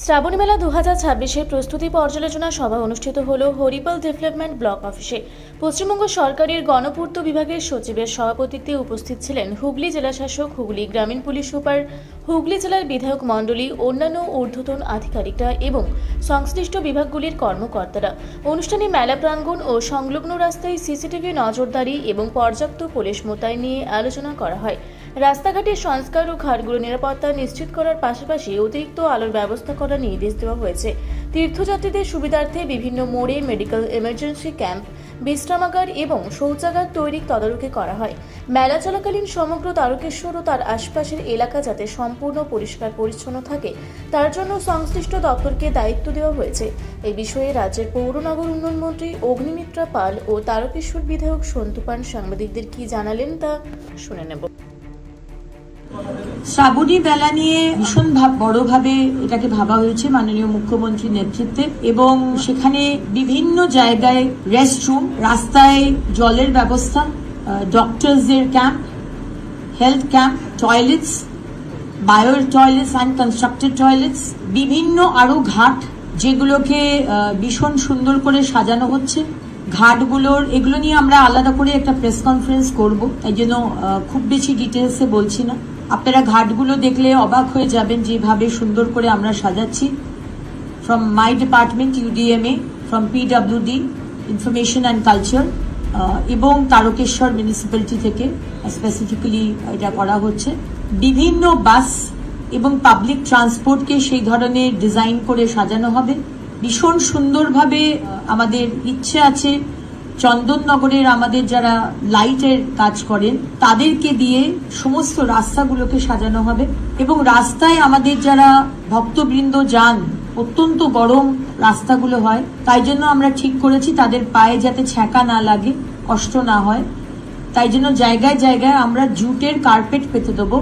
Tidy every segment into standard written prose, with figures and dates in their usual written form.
শ্রাবণী মেলা 2026-এর প্রস্তুতি পর্যালোচনা সভা অনুষ্ঠিত হল হরিপাল ডেভেলপমেন্ট ব্লক অফিসে। পশ্চিমবঙ্গ সরকারের গণপূর্ত বিভাগের সচিবের সভাপতিত্বে উপস্থিত ছিলেন হুগলি জেলাশাসক, হুগলি গ্রামীণ পুলিশ সুপার, হুগলি জেলার বিধায়ক মণ্ডলী, অন্যান্য ঊর্ধ্বতন আধিকারিকরা এবং সংশ্লিষ্ট বিভাগগুলির কর্মকর্তারা। অনুষ্ঠানে মেলা প্রাঙ্গণ ও সংলগ্ন রাস্তায় সিসিটিভি নজরদারি এবং পর্যাপ্ত পুলিশ মোতায়েন নিয়ে আলোচনা করা হয়। রাস্তাঘাটের সংস্কার ও ঘাটগুলো নিরাপত্তা নিশ্চিত করার পাশাপাশি অতিরিক্ত আলোর ব্যবস্থা করার নির্দেশ দেওয়া হয়েছে। তীর্থযাত্রীদের সুবিধার্থে বিভিন্ন মোড়ে মেডিকেল এমার্জেন্সি ক্যাম্প, বিশ্রামাগার এবং শৌচাগার তৈরির তদারকি করা হয়। মেলা চলাকালীন সমগ্র তারকেশ্বর ও তার আশপাশের এলাকা যাতে সম্পূর্ণ পরিষ্কার পরিচ্ছন্ন থাকে তার জন্য সংশ্লিষ্ট দপ্তরকে দায়িত্ব দেওয়া হয়েছে। এই বিষয়ে রাজ্যের পৌর নগর উন্নয়ন মন্ত্রী অগ্নিমিত্রা পাল ও তারকেশ্বর বিধায়ক সন্তু পান সাংবাদিকদের কি জানালেন তা শুনে নেব। শ্রাবণী মেলা নিয়ে ভীষণ বড়ভাবে এটাকে ভাবা হয়েছে মাননীয় মুখ্যমন্ত্রীর নেতৃত্বে, এবং সেখানে বিভিন্ন জায়গায় রেস্টরুম, রাস্তায় জলের ব্যবস্থা, ডক্টরসদের camp, health camp, toilets, bio toilets and constructed toilets, বিভিন্ন আরো ঘাট যেগুলোকে ভীষণ সুন্দর করে সাজানো হচ্ছে। ঘাটগুলোর এগুলো নিয়ে আমরা আলাদা করে একটা প্রেস কনফারেন্স করব, তাই জন্য খুব বেশি ডিটেলসে বলছি না। আপনারা ঘাটগুলো দেখলে অবাক হয়ে যাবেন যেভাবে সুন্দর করে আমরা সাজাচ্ছি। From my department UDMA, from PWD information and culture এবং তারকেশ্বর মিউনিসিপ্যালিটি থেকে স্পেসিফিক্যালি এটা করা হচ্ছে। বিভিন্ন বাস এবং পাবলিক ট্রান্সপোর্টকে সেই ধরনের ডিজাইন করে সাজানো হবে ভীষণ সুন্দরভাবে। আমাদের ইচ্ছে আছে চন্দননগরের আমাদের যারা লাইটের কাজ করেন তাদেরকে দিয়ে সমস্ত রাস্তাগুলোকে সাজানো হবে, এবং রাস্তায় আমাদের যারা ভক্তবৃন্দ যান, অত্যন্ত গরম রাস্তাগুলো হয়, তাই জন্য আমরা ঠিক করেছি তাদের পায়ে যাতে ছ্যাঁকা না লাগে, কষ্ট না হয়, তাই জন্য জায়গায় জায়গায় আমরা জুটের কার্পেট পেতে দেবো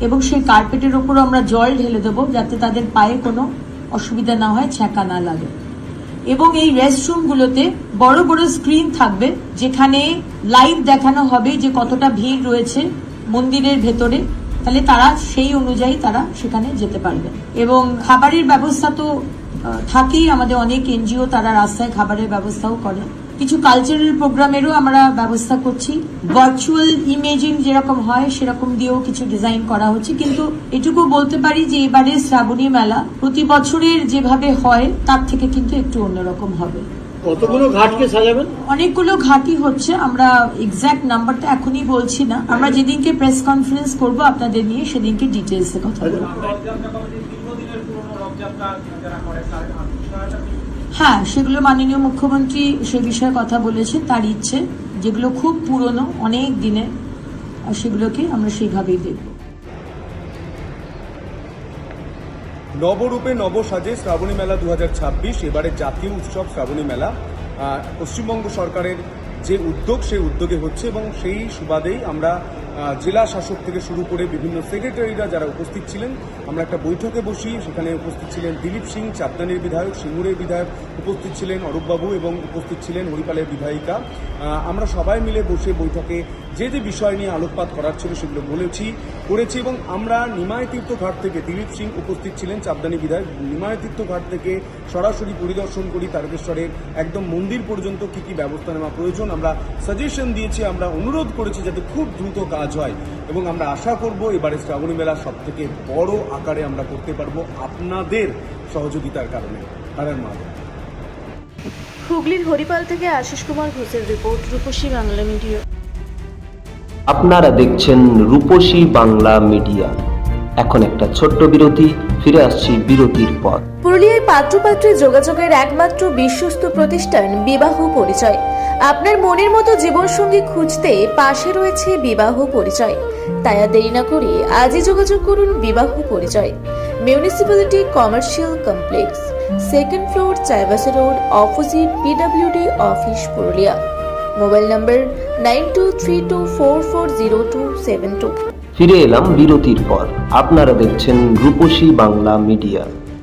এবং সেই কার্পেটের ওপর আমরা জল ঢেলে দেবো যাতে তাদের পায়ে কোনো অসুবিধা না হয়, ছ্যাঁকা না লাগে। এবং এই রেস্টরুমগুলোতে বড় বড় স্ক্রিন থাকবে যেখানে লাইভ দেখানো হবে যে কতটা ভিড় রয়েছে মন্দিরের ভেতরে, তাহলে তারা সেই অনুযায়ী তারা সেখানে যেতে পারবে। এবং খাবারের ব্যবস্থা তো থাকেই, আমাদের অনেক এনজিও তারা রাস্তায় খাবারের ব্যবস্থাও করে। কিছু কালচারাল প্রোগ্রামেরও আমরা ব্যবস্থা করছি। ভার্চুয়াল ইমেজিং যেরকম হয় সেরকম দিয়েও কিছু ডিজাইন করা হচ্ছে। কিন্তু এটুকু বলতে পারি যে এবারে শ্রাবণী মেলা প্রতি বছরের যেভাবে হয় তার থেকে কিন্তু একটু অন্যরকম হবে। কতগুলো ঘাটকে সাজাবেন? অনেকগুলো ঘাটই হচ্ছে, আমরা এক্সাক্ট নাম্বারটা এখনই বলছি না। আমরা যেদিনকে প্রেস কনফারেন্স করব আপনাদের নিয়ে সেদিনকে ডিটেলসে কথা বলবো। হ্যাঁ, সেগুলো মাননীয় মুখ্যমন্ত্রী সে বিষয়ে কথা বলেছে। তার ইচ্ছে যেগুলো খুব পুরনো অনেক দিনের সেগুলোকে আমরা সেইভাবেই দেখব। নবরূপে নবসাজে শ্রাবণী মেলা 2026 এবারে জাতীয় উৎসব শ্রাবণী মেলা পশ্চিমবঙ্গ সরকারের যে উদ্যোগ সেই উদ্যোগে হচ্ছে, এবং সেই সুবাদেই আমরা জেলা শাসক থেকে শুরু করে বিভিন্ন সেক্রেটারিরা যারা উপস্থিত ছিলেন আমরা একটা বৈঠকে বসি। সেখানে উপস্থিত ছিলেন দিলীপ সিং, চাঁদদানির বিধায়ক, সিঙ্গুরের বিধায়ক, উপস্থিত ছিলেন অরূপবাবু এবং উপস্থিত ছিলেন হরিপালের বিধায়িকা। আমরা সবাই মিলে বসে বৈঠকে যে যে বিষয় নিয়ে আলোকপাত করার ছিল সেগুলো করেছি, এবং আমরা নিমাই তীর্থ ঘাট থেকে দিলীপ সিং উপস্থিত ছিলেন, চাঁদদানি বিধায়ক, নিমাই তীর্থ ঘাট থেকে সরাসরি পরিদর্শন করি তারকেশ্বরের একদম মন্দির পর্যন্ত কি কি ব্যবস্থা নেওয়া প্রয়োজন আমরা সাজেশন দিয়েছি। আমরা অনুরোধ করেছি যাতে খুব দ্রুত কাজ হয়, এবং আমরা আশা করব এবারে শ্রাবণী মেলা সব থেকে বড় আকারে আমরা করতে পারবো আপনাদের সহযোগিতার কারণে। হারার মা। হুগলির হরিপাল থেকে আশিস কুমার ঘোষের রিপোর্ট, রূপসী বাংলা মিডিয়া। আপনারা দেখছেন রূপসী বাংলা মিডিয়া। এখন একটা ছোট্ট বিরতি, ফিরে আসছি বিরতির পর। পুরুলিয়ায় পাত্রপাত্রী যোগাযোগের একমাত্র বিশ্বস্ত প্রতিষ্ঠান বিবাহ পরিচয়। আপনার মনের মতো জীবনসঙ্গী খুঁজতে পাশে রয়েছে বিবাহ পরিচয়। তাই আর দেরি না করে আজই যোগাযোগ করুন বিবাহ পরিচয়। Municipality commercial complex, 2nd floor, Chaibasa road, opposite PWD office, Purulia. Mobile নম্বর 9232440272। ফিরে এলাম বিরতির পর। আপনারা দেখছেন রূপসী বাংলা মিডিয়া।